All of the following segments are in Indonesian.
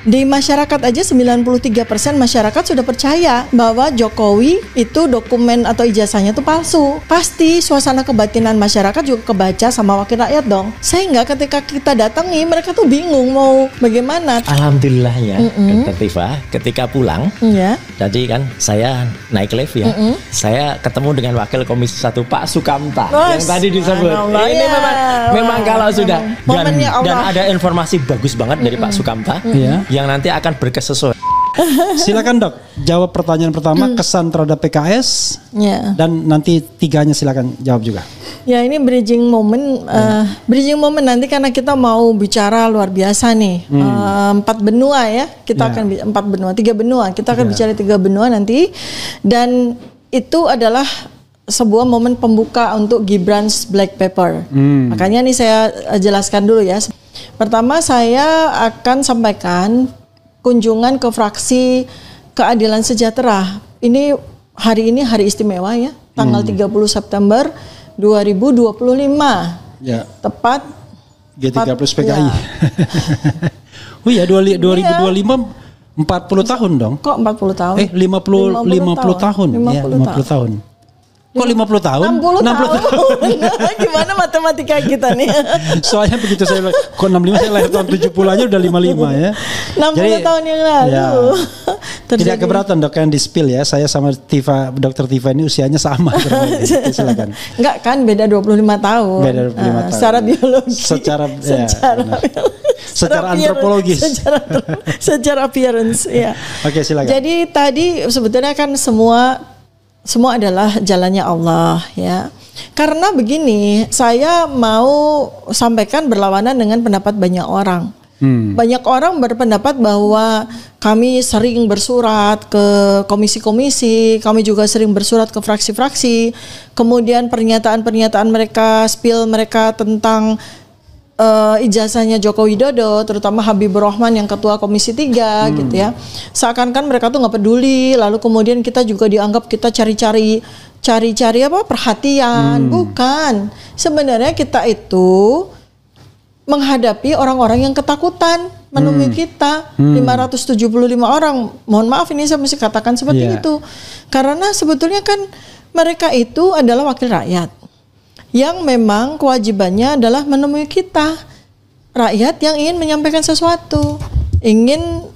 Di masyarakat aja 93% masyarakat sudah percaya bahwa Jokowi itu dokumen atau ijazahnya itu palsu. Pasti suasana kebatinan masyarakat juga kebaca sama wakil rakyat dong. Sehingga ketika kita datangi mereka tuh bingung mau bagaimana. Alhamdulillahnya Dr. Tifa ketika pulang, tadi kan saya naik lift ya, saya ketemu dengan Wakil Komisi 1 Pak Sukamta yang tadi disebut. Ini memang kalau sudah dan ada informasi bagus banget dari Pak Sukamta yang nanti akan berkesesuaian. Silakan Dok, jawab pertanyaan pertama, kesan terhadap PKS, dan nanti tiganya silakan jawab juga. Ya, ini bridging moment nanti karena kita mau bicara luar biasa nih, 4 benua ya, kita akan 4 benua, 3 benua, kita akan bicara 3 benua nanti, dan itu adalah sebuah momen pembuka untuk Gibran's Black Paper. Makanya nih saya jelaskan dulu ya. Pertama saya akan sampaikan kunjungan ke fraksi Keadilan Sejahtera. Ini hari istimewa ya, tanggal 30 September 2025. Ya. Tepat G30 PKI. Ya. Oh iya 2025 40 tahun dong. Kok 40 tahun? 50 tahun. 50 tahun. Kok 50 tahun? 60 tahun. Gimana matematika kita nih? Soalnya begitu saya kok 65, saya lahir tahun 70 aja udah 55 ya. 60 jadi, tahun yang lalu. Ya, tidak keberatan Dok yang di spill ya. Saya sama Dr. Tifa ini usianya sama. Silakan. Enggak kan, beda 25 tahun. Beda 25 tahun. Secara biologi. Secara antropologis. Secara appearance ya. Oke, silakan. Jadi tadi sebetulnya kan semua adalah jalannya Allah ya. Karena begini, saya mau sampaikan berlawanan dengan pendapat banyak orang. Banyak orang berpendapat bahwa kami sering bersurat ke komisi-komisi, kami juga sering bersurat ke fraksi-fraksi. Kemudian pernyataan-pernyataan mereka, spill mereka tentang ijazahnya Joko Widodo, terutama Habibur Rahman yang ketua Komisi 3 gitu ya. Seakan-akan mereka tuh nggak peduli, lalu kemudian kita juga dianggap kita cari-cari perhatian. Bukan. Sebenarnya kita itu menghadapi orang-orang yang ketakutan menemui kita. 575 orang. Mohon maaf ini saya mesti katakan seperti itu. Karena sebetulnya kan mereka itu adalah wakil rakyat yang memang kewajibannya adalah menemui kita, rakyat yang ingin menyampaikan sesuatu, ingin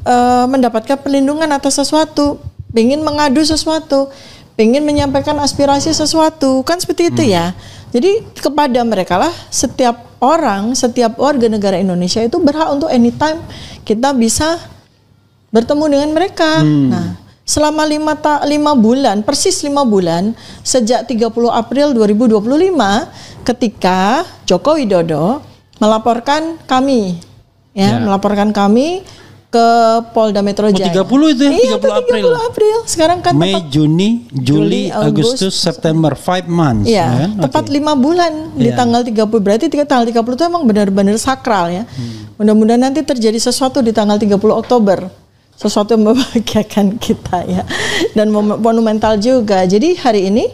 mendapatkan perlindungan atas sesuatu, ingin mengadu sesuatu, ingin menyampaikan aspirasi sesuatu, kan seperti itu ya. Jadi kepada mereka lah setiap orang, setiap warga negara Indonesia itu berhak untuk anytime kita bisa bertemu dengan mereka. Nah, selama 5 bulan, persis 5 bulan, sejak 30 April 2025, ketika Joko Widodo melaporkan kami, melaporkan kami ke Polda Metro Jaya. 30 itu ya? Iya, 30 April. Sekarang kan Mei, Juni, Juli, Agustus, September, 5 months. Iya, tepat 5 bulan di tanggal 30. Berarti tanggal 30 itu emang benar-benar sakral ya. Mudah-mudahan nanti terjadi sesuatu di tanggal 30 Oktober. Sesuatu yang membahagiakan kita ya, dan monumental juga. Jadi hari ini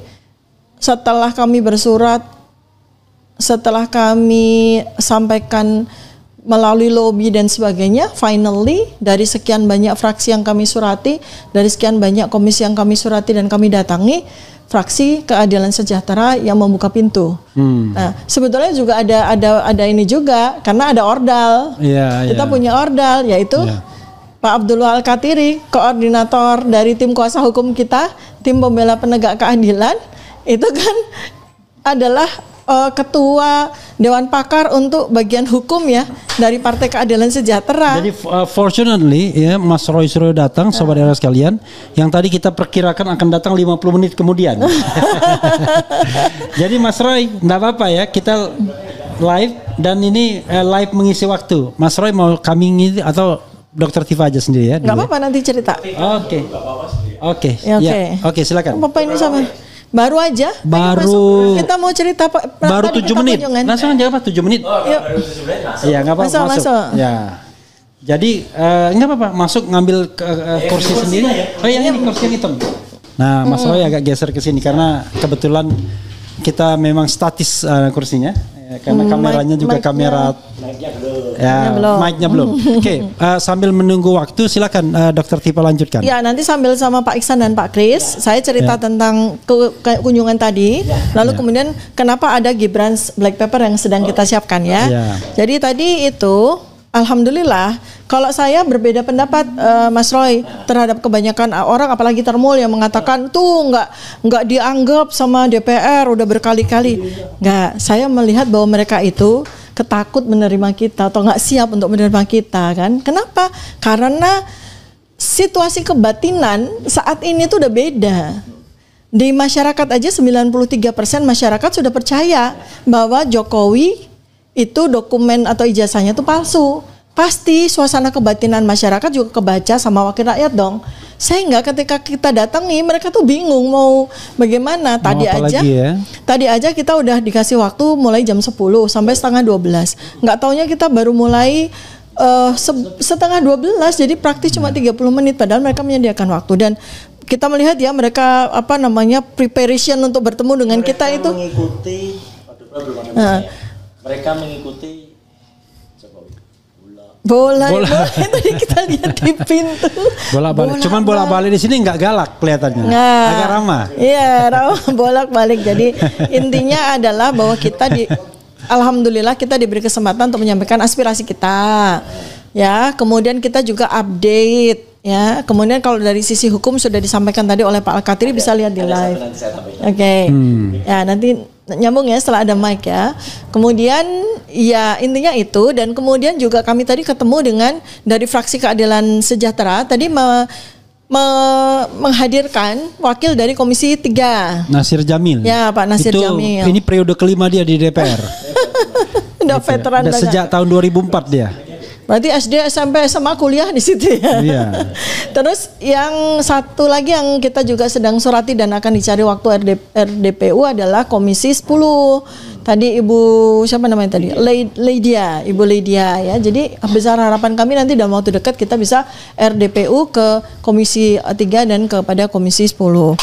setelah kami bersurat, setelah kami sampaikan melalui lobby dan sebagainya, finally dari sekian banyak fraksi yang kami surati, dari sekian banyak komisi yang kami surati dan kami datangi, fraksi Keadilan Sejahtera yang membuka pintu. Nah, sebetulnya juga ada ini juga karena ada ordal. Kita punya ordal yaitu Pak Abdullah Al-Katiri, koordinator dari tim kuasa hukum kita, tim pembela penegak keadilan, itu kan adalah ketua Dewan Pakar untuk bagian hukum ya dari Partai Keadilan Sejahtera. Jadi fortunately ya Mas Roy sudah datang, sobat era sekalian, yang tadi kita perkirakan akan datang 50 menit kemudian. Jadi Mas Roy, enggak apa-apa ya, kita live dan ini live mengisi waktu. Mas Roy mau kami ngisi atau Dr. Tifa aja sendiri ya? Gak apa-apa nanti cerita. Oke, silakan. Apa ini sama? Baru aja. Kita mau cerita Pak. Baru 7 menit. Langsung aja apa 7 menit? Iya, enggak apa-apa masuk. Ya. Jadi enggak apa-apa masuk ngambil kursi sendiri. Oh iya, ini kursi yang hitam. Nah, Mas Roy agak geser ke sini karena kebetulan kita memang statis kursinya. Karena kameranya juga kamera Ya, mic-nya belum. Oke, sambil menunggu waktu silakan Dr. Tifa lanjutkan. Ya, nanti sambil sama Pak Iksan dan Pak Kris, saya cerita tentang kunjungan tadi. Lalu kemudian kenapa ada Gibran's Black Paper yang sedang kita siapkan ya. Jadi tadi itu alhamdulillah, kalau saya berbeda pendapat Mas Roy terhadap kebanyakan orang, apalagi Termul yang mengatakan tuh nggak dianggap sama DPR udah berkali-kali. Nggak, saya melihat bahwa mereka itu ketakut menerima kita atau nggak siap untuk menerima kita kan. Kenapa? Karena situasi kebatinan saat ini tuh udah beda. Di masyarakat aja 93% masyarakat sudah percaya bahwa Jokowi itu dokumen atau ijazahnya itu palsu. Pasti suasana kebatinan masyarakat juga kebaca sama wakil rakyat dong. Sehingga ketika kita datangi mereka tuh bingung mau bagaimana. Tadi aja kita udah dikasih waktu mulai jam 10 sampai setengah 12. Nggak taunya kita baru mulai setengah 12, jadi praktis cuma 30 menit padahal mereka menyediakan waktu. Dan kita melihat ya mereka preparation untuk bertemu dengan mereka kita itu mengikuti mereka mengikuti bola tadi kita lihat di pintu. Bolak-balik. Cuman bolak-balik di sini nggak galak kelihatannya. Agak ramah. Iya, ramah bolak-balik. Jadi intinya adalah bahwa kita alhamdulillah kita diberi kesempatan untuk menyampaikan aspirasi kita. Ya, kemudian kita juga update. Ya, kemudian kalau dari sisi hukum sudah disampaikan tadi oleh Pak Al-Katiri, bisa lihat di live. Oke. Ya, nanti nyambung ya setelah ada mic ya. Kemudian ya intinya itu, dan kemudian juga kami tadi ketemu dengan dari fraksi Keadilan Sejahtera tadi menghadirkan wakil dari Komisi 3. Nasir Jamil. Ya, Pak Nasir Jamil. Ini periode kelima dia di DPR. Udah veteran banget. Sejak tahun 2004 dia. Berarti SD, SMP, SMA, kuliah di situ ya. Iya. Terus yang satu lagi yang kita juga sedang surati dan akan dicari waktu RDPU adalah Komisi 10. Tadi Ibu siapa namanya tadi? Ibu Lydia ya. Jadi besar harapan kami nanti dalam waktu dekat kita bisa RDPU ke Komisi 3 dan kepada Komisi 10.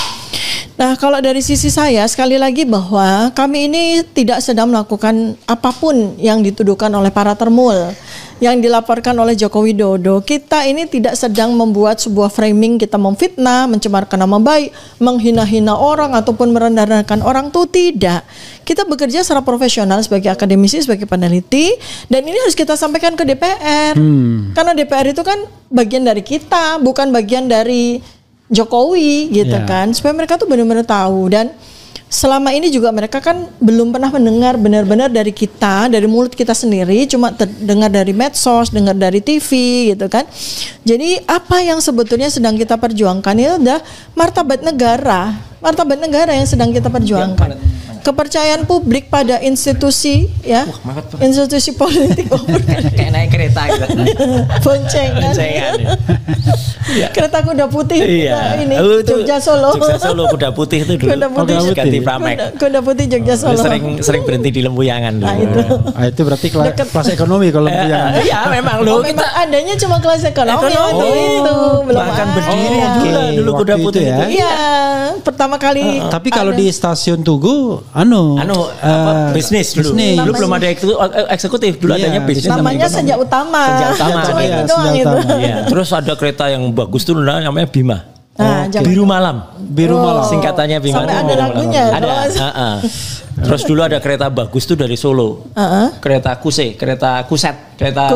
Nah, kalau dari sisi saya sekali lagi bahwa kami ini tidak sedang melakukan apapun yang dituduhkan oleh para Termul, yang dilaporkan oleh Joko Widodo. Kita ini tidak sedang membuat sebuah framing, kita memfitnah, mencemarkan nama baik, menghina-hina orang ataupun merendahkan orang, tuh tidak. Kita bekerja secara profesional sebagai akademisi, sebagai peneliti, dan ini harus kita sampaikan ke DPR. Karena DPR itu kan bagian dari kita, bukan bagian dari Jokowi gitu kan, supaya mereka tuh benar-benar tahu. Dan selama ini juga mereka kan belum pernah mendengar benar-benar dari kita, dari mulut kita sendiri, cuma dengar dari medsos, dengar dari TV gitu kan. Jadi apa yang sebetulnya sedang kita perjuangkan itu adalah martabat negara yang sedang kita perjuangkan. Kepercayaan publik pada institusi ya, institusi politik. Kayak naik kereta gitu. Boncengan. Kereta kuda putih. Iya. Ini Jogja Solo. Kuda putih itu dulu. Kuda putih ganti Pramek. Kuda putih Jogja Solo. Sering berhenti di Lempuyangan dulu. Nah, itu berarti kelas ekonomi kalau Lempuyangan. Iya, memang loh. Kita adanya cuma kelas ekonomi. Itu belum akan berdiri dulu kuda putih ya. Iya, pertama kali. Tapi kalau di stasiun Tugu bisnis dulu. Dulu belum ada eksekutif, dulu adanya bisnis. Namanya Senja Utama. Cuma itu doang itu. Terus ada kereta yang bagus tuh namanya Bima. Biru Malam. Singkatannya Bima. Sampai ada lagunya. Ada. Terus dulu ada kereta bagus tuh dari Solo. Kereta Kuset, kereta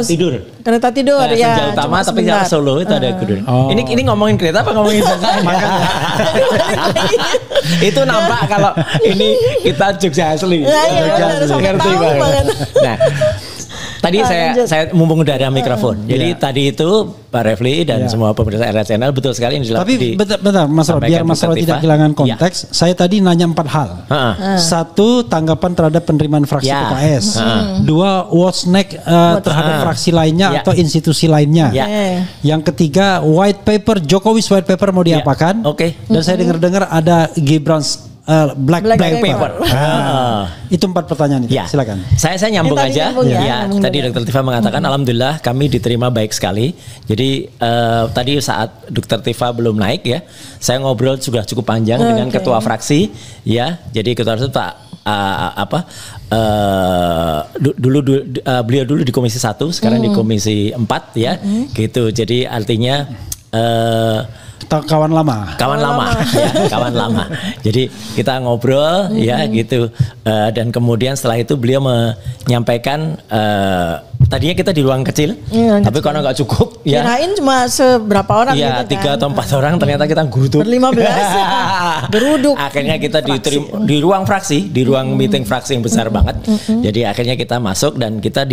tidur. Kereta tidur ya. Senja Utama tapi nggak Solo itu ada tidur. Ini ngomongin kereta apa ngomongin itu nampak kalau ini kita Jogja asli. Ngerti banget. Nah, tadi saya mumpung udah ada mikrofon. Jadi tadi itu Pak Refli dan semua pemirsa RA Channel betul sekali yang Tapi bentar Mas Roy, biar Mas Roy tidak kehilangan konteks. Saya tadi nanya 4 hal. Satu, tanggapan terhadap penerimaan fraksi PKS. Dua, what's next terhadap fraksi lainnya atau institusi lainnya. Yang ketiga, white paper, Jokowi's white paper mau diapakan. Dan saya dengar ada Gibran's Black Paper. Itu 4 pertanyaan itu. Silakan. Saya nyambung aja. Tadi Dr. Tifa mengatakan alhamdulillah kami diterima baik sekali. Jadi tadi saat Dr. Tifa belum naik ya, saya ngobrol sudah cukup panjang dengan ketua fraksi ya. Jadi ketua fraksi Pak beliau dulu di Komisi 1, sekarang di Komisi 4 ya, gitu. Jadi artinya kawan lama ya, kawan lama. Jadi kita ngobrol ya gitu, dan kemudian setelah itu beliau menyampaikan, tadinya kita di ruang kecil, tapi karena nggak cukup ya. Kirain cuma seberapa orang ya, gitu 3 atau 4 orang, ternyata kita geruduk. Ber-15 geruduk. Akhirnya kita diterima di ruang fraksi, di ruang meeting fraksi yang besar banget. Jadi akhirnya kita masuk dan kita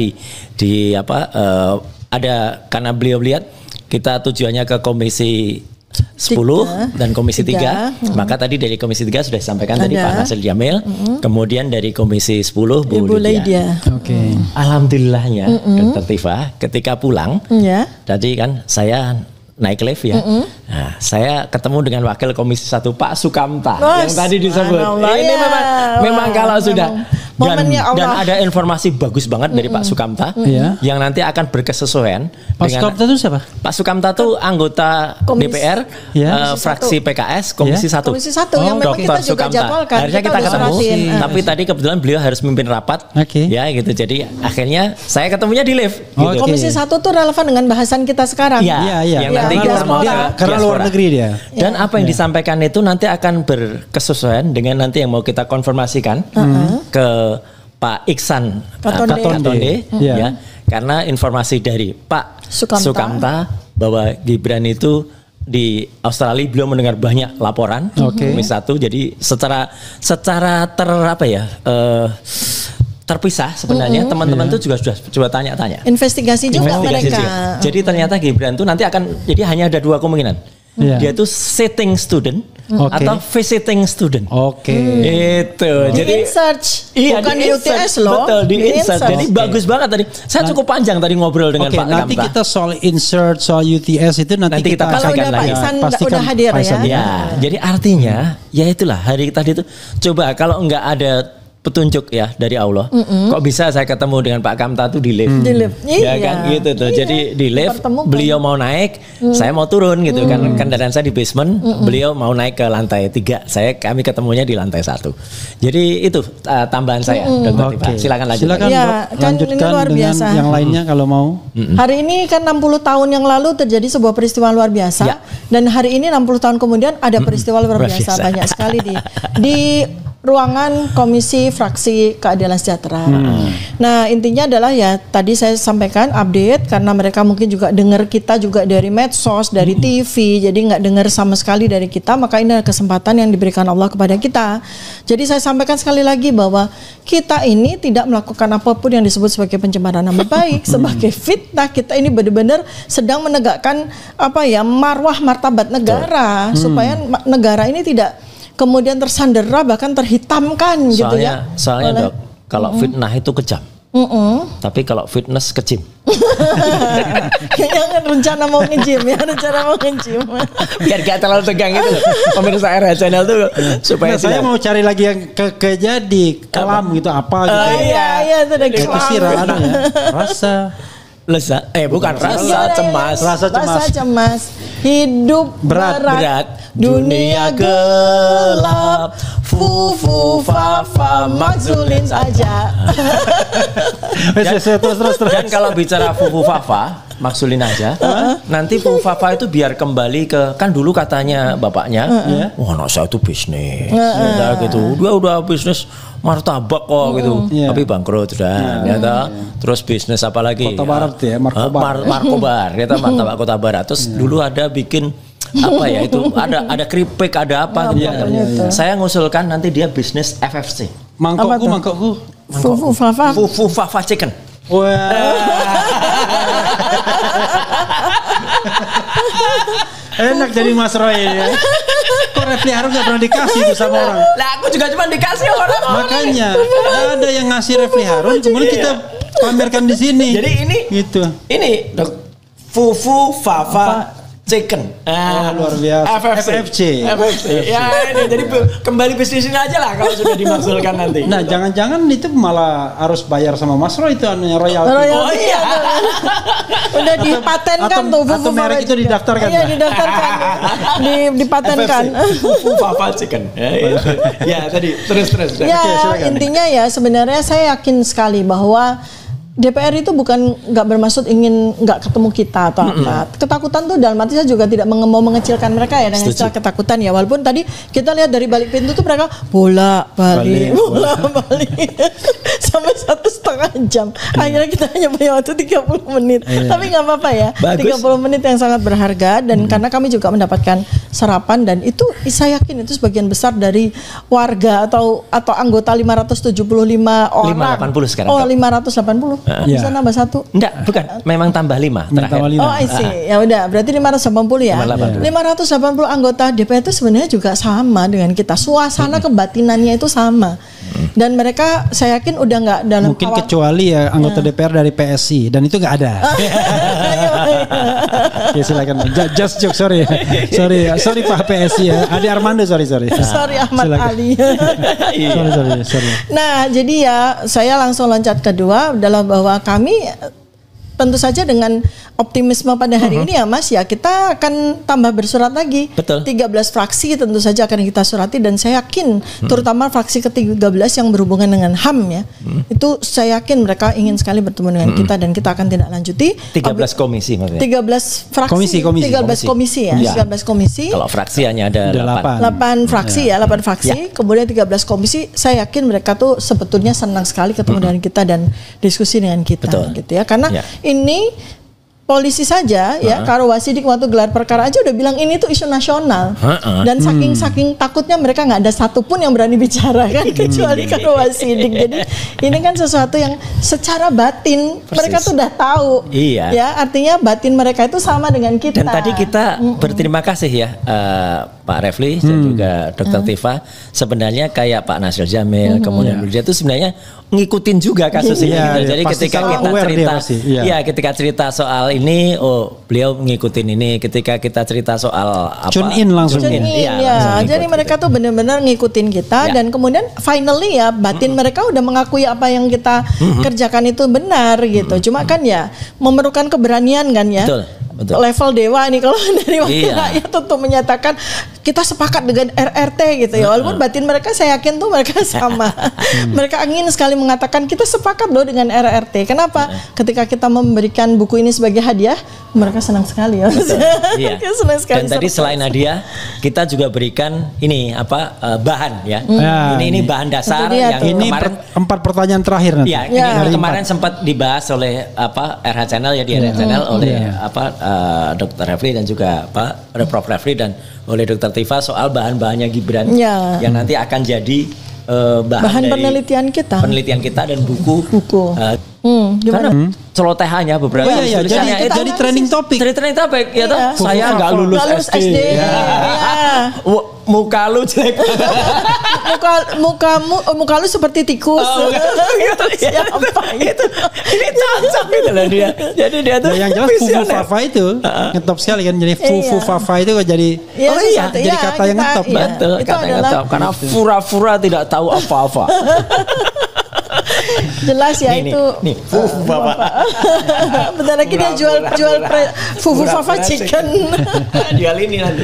ada, karena beliau lihat kita tujuannya ke Komisi 10 dan Komisi 3. Maka tadi dari Komisi 3 sudah disampaikan tadi Pak Nasir Jamil. Kemudian dari Komisi 10 Bu Lydia. Oke. Alhamdulillahnya Dr. Tifa ketika pulang, tadi kan saya naik lift ya. Nah, saya ketemu dengan Wakil Komisi 1 Pak Sukamta yang tadi disebut. Ini memang kalau sudah dan ada informasi bagus banget dari Pak Sukamta yang nanti akan berkesesuaian. Pak Sukamta itu siapa? Pak Sukamta itu anggota DPR fraksi PKS Komisi 1. Komisi 1 yang memang kita juga jadwalkan. Akhirnya kita ketemu, tapi tadi kebetulan beliau harus memimpin rapat. Ya gitu. Jadi akhirnya saya ketemunya di lift. Gitu. Komisi 1 tuh relevan dengan bahasan kita sekarang. Iya. Yang nanti kita mau karena luar negeri dia. Dan apa yang disampaikan itu nanti akan berkesesuaian dengan nanti yang mau kita konfirmasikan ke Pak Iksan Katonde ya. Karena informasi dari Pak Sukamta bahwa Gibran itu di Australia beliau mendengar banyak laporan Komisi 1, jadi secara terpisah sebenarnya teman-teman tuh juga sudah coba tanya-tanya. Investigasi juga mereka. Jadi ternyata Gibran tuh nanti akan, jadi hanya ada 2 kemungkinan. Dia tuh sitting student atau visiting student. Itu. Jadi search. Bukan di UTS loh. Betul, di insert. Jadi bagus banget tadi. Saya cukup panjang tadi ngobrol dengan Pak Kamta. Nanti kita soal insert, soal UTS itu nanti kita pastikan lagi. Udah hadir ya. Jadi artinya ya itulah hari tadi itu coba kalau enggak ada petunjuk ya dari Allah. Kok bisa saya ketemu dengan Pak Kamta tuh di lift? Ya kan gitu tuh. Jadi di lift beliau mau naik, saya mau turun gitu kan. Kendaraan saya di basement, beliau mau naik ke lantai 3. Kami ketemunya di lantai 1. Jadi itu tambahan saya. Dr. Tifa. Silakan lanjut. Silakan lanjutkan luar biasa. Dengan yang lainnya kalau mau. Hari ini kan 60 tahun yang lalu terjadi sebuah peristiwa luar biasa, dan hari ini 60 tahun kemudian ada peristiwa luar biasa banyak sekali di ruangan Komisi Fraksi Keadilan Sejahtera. Nah, intinya adalah ya tadi saya sampaikan update karena mereka mungkin juga dengar kita juga dari medsos, dari TV, jadi nggak dengar sama sekali dari kita, maka ini adalah kesempatan yang diberikan Allah kepada kita. Jadi saya sampaikan sekali lagi bahwa kita ini tidak melakukan apapun yang disebut sebagai pencemaran nama baik, sebagai fitnah. Kita ini benar-benar sedang menegakkan marwah martabat negara supaya negara ini tidak kemudian tersandera bahkan terhitamkan gitu ya. Soalnya Dok, kalau fitnah itu kejam. Tapi kalau fitness kecim. Jangan rencana mau nge-gym ya, Biar gak terlalu tegang itu pemirsa RH Channel tuh supaya saya mau cari lagi yang jadi kelam gitu apa gitu. Iya itu udah kelam. Rasa bukan rasa cemas. Rasa cemas. Hidup berat. Dunia gelap. Fufu fafa makzulin saja. Terus. Dan kalau bicara fufu fafa maksulin aja, nanti fufu fafa itu biar kembali ke, kan dulu katanya bapaknya, wah anak saya itu bisnis, gitu. Dia udah bisnis martabak kok gitu, tapi bangkrut sudah, terus bisnis apa lagi? Kota Barat ya, Markobar, kita martabak Kota Barat. Terus dulu ada bikin itu ada keripik, ada apa gitu. Saya ngusulkan nanti dia bisnis FFC. Mangkokku. Fufu fafa chicken. Enak jadi Mas Roy ya. Kok Refli Harun gak pernah dikasih itu sama orang? Lah aku juga cuma dikasih orang. Makanya ada yang ngasih Refli Harun, kemudian kita pamerkan di sini. Jadi ini gitu. Ini Dok, Fufu Fafa Chicken. Luar biasa. FFC. Ya ini jadi kembali bisnisin aja lah kalau sudah dimaksudkan nanti. Nah jangan-jangan itu malah harus bayar sama Mas Roy itu anunya royalti. Oh iya. Udah dipatenkan tuh. Atau merek itu didaftarkan. Iya didaftarkan. Dipatenkan. Fafa Chicken. Ya tadi terus. Ya intinya ya sebenarnya saya yakin sekali bahwa DPR itu bukan nggak bermaksud ingin nggak ketemu kita atau apa. Ketakutan tuh dalam arti saya juga tidak mau mengecilkan mereka ya dengan istilah ketakutan ya. Walaupun tadi kita lihat dari balik pintu tuh mereka bolak-balik sampai 1,5 jam. Akhirnya kita hanya punya waktu 30 menit. Tapi nggak apa-apa ya. Bagus. 30 menit yang sangat berharga dan karena kami juga mendapatkan sarapan dan itu saya yakin itu sebagian besar dari warga atau anggota 575 orang. 580 sekarang. Oh 580. Bisa nambah 1? Enggak, bukan. Memang tambah 5 terakhir. Oh, I see. Ya udah, berarti 580 ya. 580 anggota DPR itu sebenarnya juga sama dengan kita. Suasana kebatinannya itu sama. Dan mereka saya yakin udah nggak dalam mungkin kecuali ya anggota DPR dari PSI dan itu nggak ada. Ya silakan. Just joke, sorry Pak PSI ya. Adi Armando sorry. Sorry Ahmad silakan. Ali. sorry. Nah jadi ya saya langsung loncat kedua adalah bahwa kami tentu saja dengan optimisme pada hari ini ya Mas ya kita akan tambah bersurat lagi. Betul. 13 fraksi tentu saja akan kita surati dan saya yakin terutama fraksi ke-13 yang berhubungan dengan HAM ya. Itu saya yakin mereka ingin sekali bertemu dengan kita dan kita akan tindak lanjuti. 13 komisi maksudnya. 13 fraksi. 13 komisi ya. 13 komisi. Kalau fraksi hanya ada 8 fraksi ya, 8 fraksi. Kemudian 13 komisi saya yakin mereka tuh sebetulnya senang sekali ketemu dengan kita dan diskusi dengan kita. Betul. Gitu ya. Karena ini polisi saja ya Karo Wasidik waktu gelar perkara aja udah bilang ini tuh isu nasional dan saking takutnya mereka nggak ada satupun yang berani bicara kan kecuali Karo Wasidik. Jadi ini kan sesuatu yang secara batin mereka tuh udah tahu ya artinya batin mereka itu sama dengan kita. Dan tadi kita berterima kasih ya Pak Refli dan juga Dr. Tifa sebenarnya kayak Pak Nasir Jamil kemudian dia itu sebenarnya ngikutin juga kasus ini gitu. Jadi ketika kita cerita ketika cerita soal ini beliau ngikutin ini ketika kita cerita soal apa tune in langsung ya. Jadi mereka tuh benar-benar ngikutin kita dan kemudian finally ya batin mereka udah mengakui apa yang kita kerjakan itu benar gitu. Cuma kan ya memerlukan keberanian kan ya. Betul. Level dewa nih kalau dari wakil rakyat untuk menyatakan kita sepakat dengan RRT gitu ya. Walaupun batin mereka saya yakin tuh mereka sama. Mereka ingin sekali mengatakan kita sepakat loh dengan RRT. Kenapa? Ketika kita memberikan buku ini sebagai hadiah, mereka senang sekali ya. Senang sekali. Dan tadi selain hadiah, kita juga berikan ini bahan ya. Ini bahan dasar yang ini kemarin 4 pertanyaan terakhir nanti. Ini kemarin sempat dibahas oleh RH Channel ya di RH Channel oleh Dr. Refli dan juga Prof. Refli dan oleh Dr. Tifa soal bahan-bahannya Gibran yang nanti akan jadi bahan penelitian kita dan buku. Gimana? Celotehannya beberapa jadi trending topik. Ya toh. Saya nggak lulus SD. Muka lu jelek. muka lu seperti tikus. Siapa itu? Ini cocok gitu loh dia. Jadi dia tuh yang jelas Fufu Fafa itu ngetop sekali kan. Jadi Fufu Fafa itu jadi jadi kata yang ngetop. Betul, kata yang ngetop karena fura-fura tidak tahu apa-apa. Jelas ya itu. Nih, Fufu Fafa. Bentar lagi dia jual Fufu Fafa chicken. Jual ini nanti.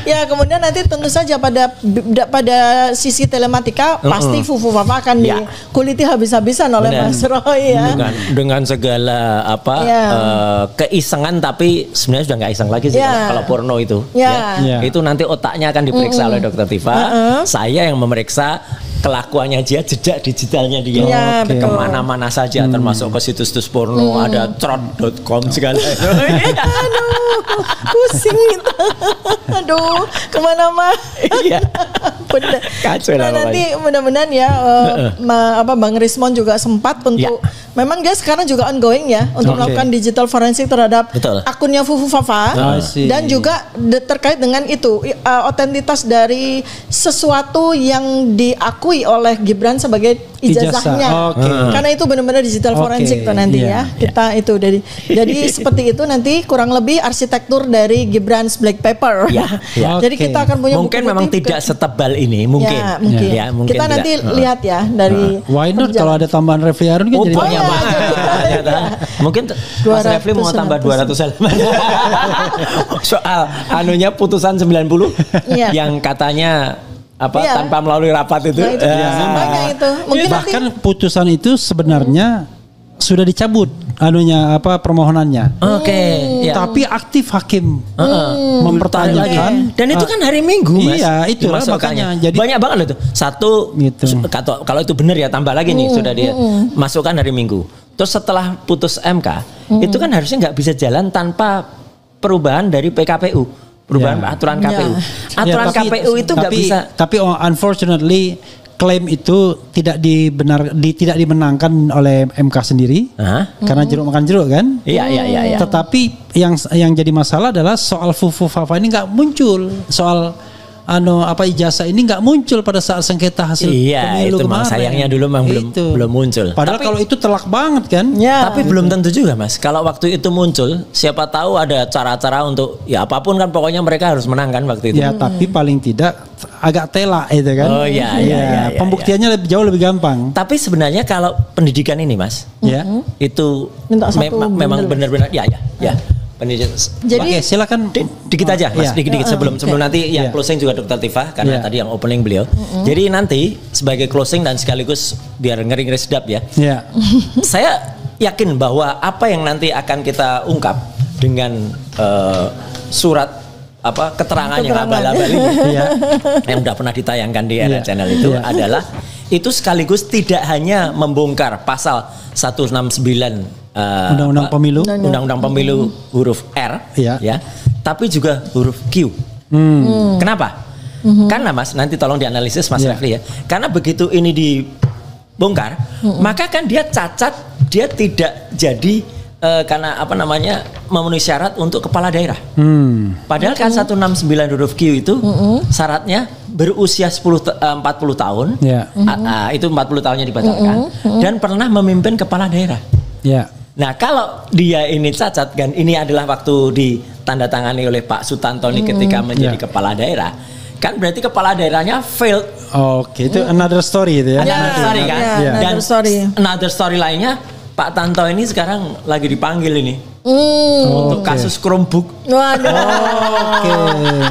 Ya kemudian nanti tentu saja pada sisi telematika pasti Fufu Fafa akan dikuliti habis-habisan oleh Mas Roy ya. Dengan segala keisengan tapi sebenarnya sudah nggak iseng lagi sih kalau porno itu. Itu nanti otaknya akan diperiksa oleh Dr. Tifa. Saya yang memeriksa kelakuannya dia, jejak digitalnya dia kemana-mana saja termasuk ke situs-situs porno ada trot.com segala. Aduh pusing gitu. Aduh kemana-mana. Kacau lah nanti mudah-mudahan ya Bang Rismon juga sempat untuk memang dia sekarang juga ongoing ya untuk melakukan digital forensik terhadap akunnya Fufu Fafa dan juga terkait dengan itu otentitas dari sesuatu yang diakui diakui oleh Gibran sebagai ijazahnya. Karena itu benar-benar digital forensik tuh nanti ya. Kita itu jadi seperti itu nanti kurang lebih arsitektur dari Gibran's Black Paper. Jadi kita akan punya mungkin memang tidak setebal ini mungkin. Ya, mungkin kita nanti lihat ya dari why not kalau ada tambahan Refli Harun kan jadi banyak banget. Mungkin Mas Refli mau tambah 200 halaman. Soal anunya putusan 90 yang katanya tanpa melalui rapat itu. Itu. Mungkin bahkan putusan itu sebenarnya sudah dicabut permohonannya. Tapi aktif hakim mempertanyakan. Dan itu kan hari Minggu, Mas. Iya, itulah makanya. Jadi banyak banget loh itu. Satu gitu. Kalau itu benar ya tambah lagi nih sudah dia masukkan hari Minggu. Terus setelah putus MK, itu kan harusnya nggak bisa jalan tanpa perubahan dari PKPU. Perubahan aturan KPU. Aturan KPU itu nggak bisa. Tapi unfortunately klaim itu tidak dimenangkan oleh MK sendiri karena jeruk makan jeruk kan. Iya. Tetapi yang jadi masalah adalah soal fufu fafa ini nggak muncul. Soal ijazah ini nggak muncul pada saat sengketa hasil pemilu itu kemarin. Sayangnya dulu memang belum muncul. Padahal kalau itu telak banget kan. Tapi belum tentu juga, Mas. Kalau waktu itu muncul, siapa tahu ada cara-cara untuk apapun kan pokoknya mereka harus menang kan waktu itu. Ya, tapi paling tidak agak telak itu kan. Pembuktiannya jauh lebih gampang. Tapi sebenarnya kalau pendidikan ini, Mas, itu memang benar-benar ya. Jadi silakan dikit aja Mas, dikit sebelum nanti yang closing juga Dr. Tifa karena tadi yang opening beliau. Jadi nanti sebagai closing dan sekaligus biar ngeri-ngeri sedap ya. Saya yakin bahwa apa yang nanti akan kita ungkap dengan surat keterangan yang abal-abal ini yang udah pernah ditayangkan di Era Channel itu adalah itu sekaligus tidak hanya membongkar pasal 169 Undang-Undang Pemilu huruf R tapi juga huruf Q. Kenapa? Karena Mas nanti tolong dianalisis Mas Refli ya. Karena begitu ini dibongkar, maka kan dia cacat, dia tidak jadi karena memenuhi syarat untuk kepala daerah. Padahal kan 169 huruf Q itu syaratnya berusia 40 tahun. Itu 40 tahunnya dibatalkan dan pernah memimpin kepala daerah. Nah kalau dia ini cacat kan ini adalah waktu ditandatangani oleh Pak Sutantoni ketika menjadi kepala daerah. Kan berarti kepala daerahnya failed. Itu another story itu ya. Another story kan. Dan another story lainnya Pak Tanto ini sekarang lagi dipanggil ini. Untuk kasus Chromebook.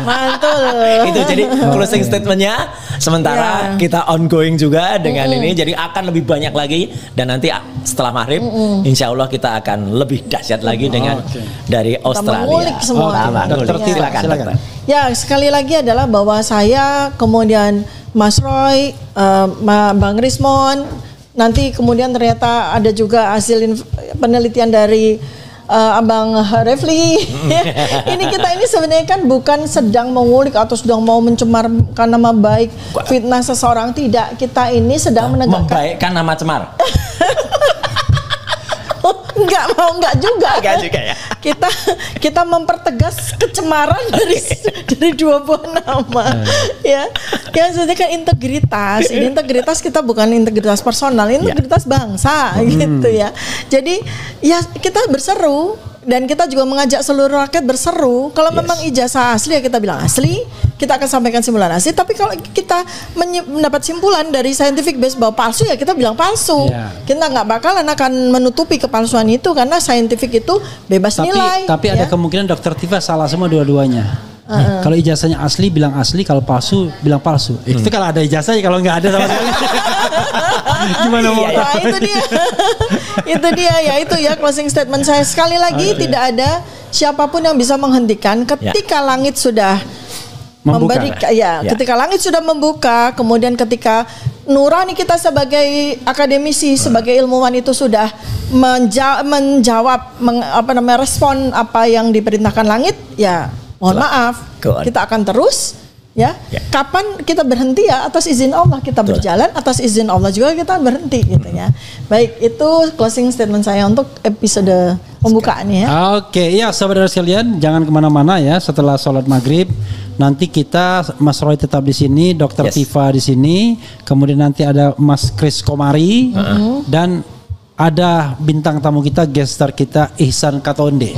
Mantul. Itu jadi closing statementnya. Sementara kita ongoing juga dengan ini. Jadi akan lebih banyak lagi. Dan nanti setelah maghrib insya Allah kita akan lebih dahsyat lagi dengan dari Australia. Mengulik semua. Silakan. Ya sekali lagi adalah bahwa saya kemudian Mas Roy, Bang Rismon, nanti kemudian ternyata ada juga hasil penelitian dari Abang Refli. Ini kita ini sebenarnya kan bukan sedang mengulik atau sedang mau mencemarkan nama baik, fitnah seseorang, tidak. Kita ini sedang menegakkan membaikkan nama cemar. Enggak juga ya. Kita mempertegas kecemaran dari dua buah nama. Ya maksudnya kan integritas. Ini integritas kita bukan integritas personal, integritas bangsa gitu ya. Jadi ya kita berseru dan kita juga mengajak seluruh rakyat berseru. Kalau memang ijazah asli ya kita bilang asli, kita akan sampaikan simpulan asli. Tapi kalau kita mendapat simpulan dari scientific base bahwa palsu ya kita bilang palsu. Kita nggak bakalan akan menutupi kepalsuan itu karena scientific itu bebas nilai. Tapi ada kemungkinan Dr. Tifa salah semua dua-duanya. Kalau ijazahnya asli bilang asli, kalau palsu bilang palsu. Itu kalau ada ijazahnya, kalau nggak ada sama sekali. Gimana mau? Itu dia ya closing statement saya. Sekali lagi tidak ada siapapun yang bisa menghentikan ketika langit sudah ketika langit sudah membuka, kemudian ketika nurani kita sebagai akademisi, sebagai ilmuwan itu sudah menjawab respon apa yang diperintahkan langit, ya mohon maaf, kita akan terus kapan kita berhenti ya atas izin Allah kita berjalan, atas izin Allah juga kita berhenti gitu ya. Baik, itu closing statement saya untuk episode pembukaannya. Oke, ya saudara sekalian, jangan kemana-mana ya. Setelah sholat maghrib, nanti kita Mas Roy tetap di sini, Dokter Tifa di sini, kemudian nanti ada Mas Kris Komari dan ada bintang tamu kita, guest star kita Ihsan Katonde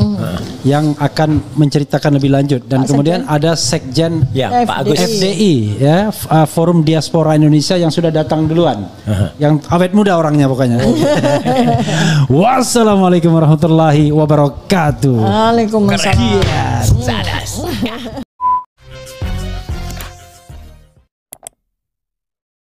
yang akan menceritakan lebih lanjut dan kemudian ada Sekjen Pak Agus FDI ya, Forum Diaspora Indonesia yang sudah datang duluan, yang awet muda orangnya pokoknya. Wassalamualaikum warahmatullahi wabarakatuh. Waalaikumsalam.